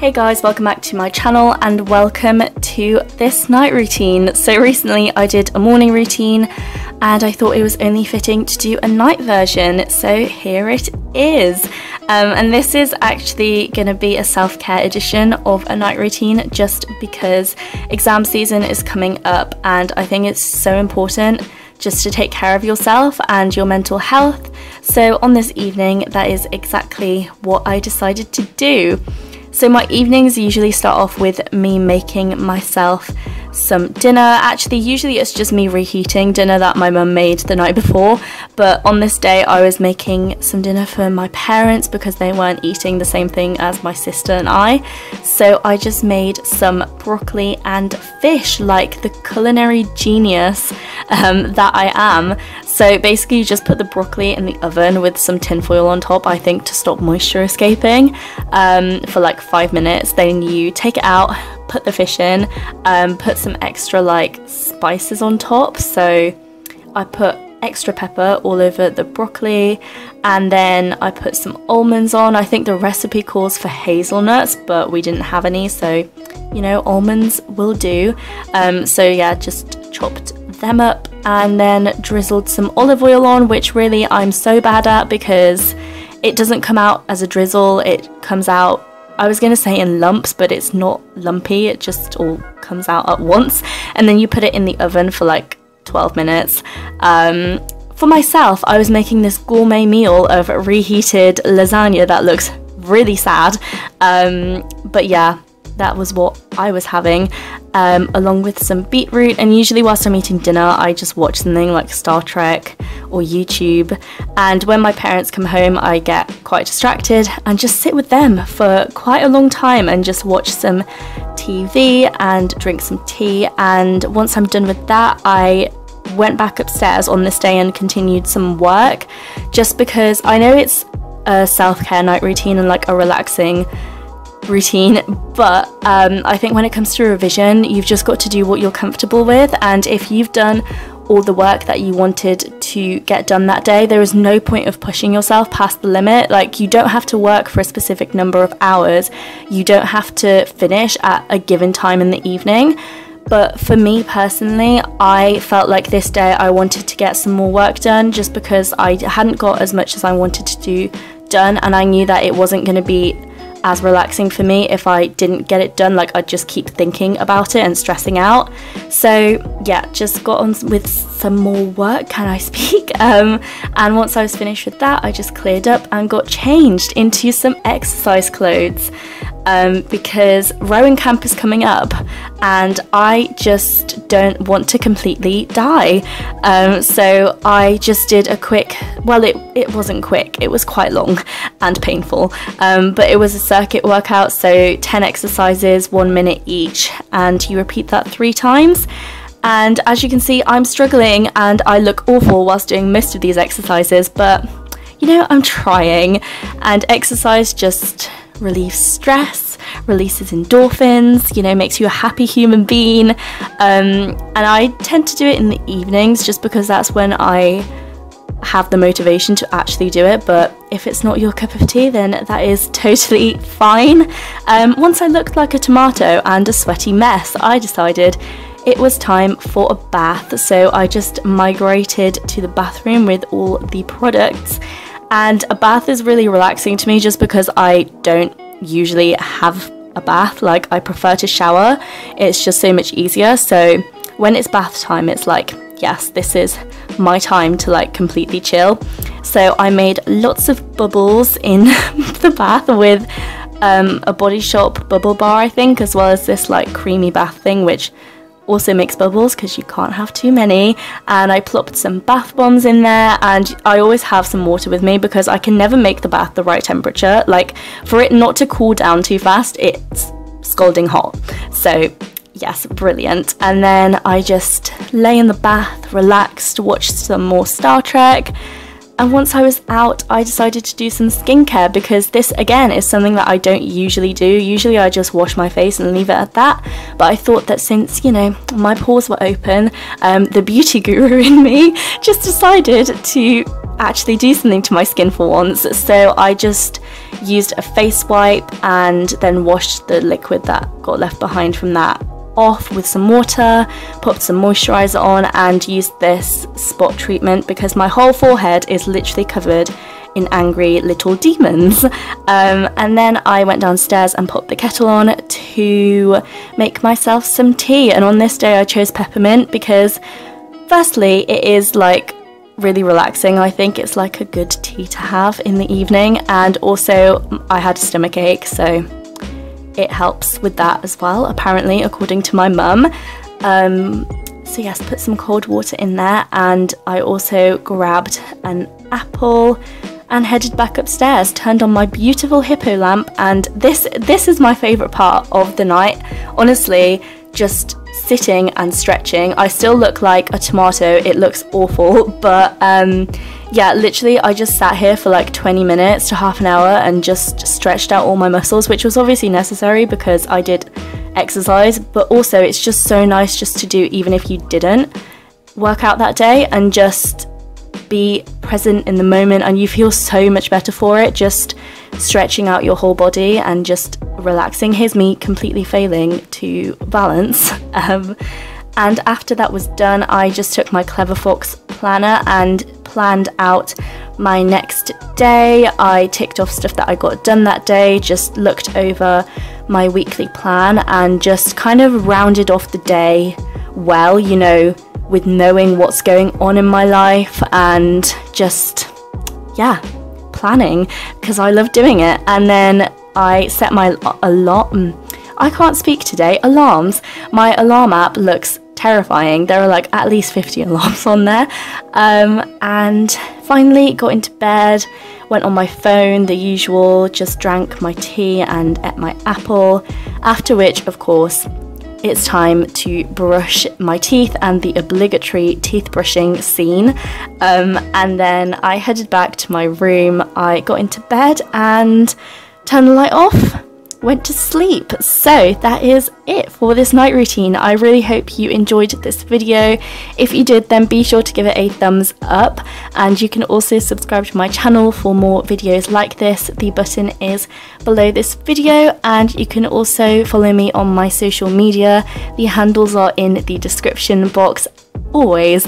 Hey guys, welcome back to my channel and welcome to this night routine. So recently I did a morning routine and I thought it was only fitting to do a night version, so here it is. And this is actually going to be a self-care edition of a night routine just because exam season is coming up and I think it's so important just to take care of yourself and your mental health. So on this evening, that is exactly what I decided to do. So my evenings usually start off with me making myself some dinner. Actually, usually it's just me reheating dinner that my mum made the night before, but on this day I was making some dinner for my parents because they weren't eating the same thing as my sister and I. So I just made some broccoli and fish like the culinary genius that I am. So basically you just put the broccoli in the oven with some tin foil on top, I think to stop moisture escaping, for like 5 minutes. Then you take it out, put the fish in, put some extra like spices on top. So I put extra pepper all over the broccoli and then I put some almonds on. I think the recipe calls for hazelnuts, but we didn't have any, so you know, almonds will do. So yeah, just chopped them up and then drizzled some olive oil on, which really I'm so bad at because it doesn't come out as a drizzle, it comes out, I was going to say in lumps, but it's not lumpy, it just all comes out at once. And then you put it in the oven for like 12 minutes. For myself, I was making this gourmet meal of reheated lasagna that looks really sad. But yeah, that was what I was having, along with some beetroot. And usually whilst I'm eating dinner, I just watch something like Star Trek or YouTube. And when my parents come home, I get quite distracted and just sit with them for quite a long time and just watch some TV and drink some tea. And once I'm done with that, I went back upstairs on this day and continued some work, just because I know it's a self-care night routine and like a relaxing routine, but I think when it comes to revision, you've just got to do what you're comfortable with. And if you've done all the work that you wanted to get done that day, there is no point of pushing yourself past the limit. Like, you don't have to work for a specific number of hours, you don't have to finish at a given time in the evening. But for me personally, I felt like this day I wanted to get some more work done just because I hadn't got as much as I wanted to do done, and I knew that it wasn't going to be as relaxing for me if I didn't get it done. Like, I'd just keep thinking about it and stressing out. So yeah, just got on with some more work, can I speak? And once I was finished with that, I just cleared up and got changed into some exercise clothes, because rowing camp is coming up and I just don't want to completely die. So I just did a quick, well, it wasn't quick, it was quite long and painful, but it was a circuit workout, so 10 exercises, 1 minute each, and you repeat that 3 times. And as you can see, I'm struggling and I look awful whilst doing most of these exercises, but you know, I'm trying. And exercise just relieves stress, releases endorphins, you know, makes you a happy human being. And I tend to do it in the evenings just because that's when I have the motivation to actually do it. But if it's not your cup of tea, then that is totally fine. Once I looked like a tomato and a sweaty mess, I decided it was time for a bath. So I just migrated to the bathroom with all the products. And a bath is really relaxing to me just because I don't usually have a bath. Like, I prefer to shower, it's just so much easier. So when it's bath time, it's like, yes, this is my time to like completely chill. So I made lots of bubbles in the bath with a Body Shop bubble bar, I think, as well as this like creamy bath thing, which also makes bubbles because you can't have too many. And I plopped some bath bombs in there, and I always have some water with me because I can never make the bath the right temperature. Like, for it not to cool down too fast, it's scalding hot. So yes, brilliant. And then I just lay in the bath, relaxed, watched some more Star Trek. And once I was out, I decided to do some skincare because this, again, is something that I don't usually do. Usually I just wash my face and leave it at that. But I thought that since, you know, my pores were open, the beauty guru in me just decided to actually do something to my skin for once. So I just used a face wipe and then washed the liquid that got left behind from that off with some water, popped some moisturizer on, and used this spot treatment because my whole forehead is literally covered in angry little demons. And then I went downstairs and popped the kettle on to make myself some tea, and on this day I chose peppermint because firstly it is like really relaxing. I think it's like a good tea to have in the evening, and also I had a stomach ache, so it helps with that as well, apparently, according to my mum. So yes, put some cold water in there, and I also grabbed an apple and headed back upstairs, turned on my beautiful hippo lamp, and this is my favourite part of the night, honestly. Just sitting and stretching. I still look like a tomato, it looks awful, but yeah, literally I just sat here for like 20 minutes to half an hour and just stretched out all my muscles, which was obviously necessary because I did exercise, but also it's just so nice just to do even if you didn't work out that day, and just be present in the moment, and you feel so much better for it, just stretching out your whole body and just relaxing. Here's me completely failing to balance. And after that was done, I just took my Clever Fox planner and planned out my next day. I ticked off stuff that I got done that day, just looked over my weekly plan and just kind of rounded off the day well, you know, with knowing what's going on in my life and just, yeah, planning, because I love doing it. And then I set my I can't speak today, alarms. My alarm app looks terrifying. There are like at least 50 alarms on there. And finally got into bed, went on my phone, the usual, just drank my tea and ate my apple, after which, of course, it's time to brush my teeth and the obligatory teeth brushing scene. And then I headed back to my room. I got into bed and turned the light off, went to sleep. So that is it for this night routine. I really hope you enjoyed this video. If you did, then be sure to give it a thumbs up, and you can also subscribe to my channel for more videos like this. The button is below this video, and you can also follow me on my social media. The handles are in the description box always.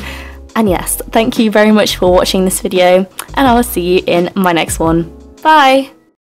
And yes, thank you very much for watching this video, and I will see you in my next one. Bye!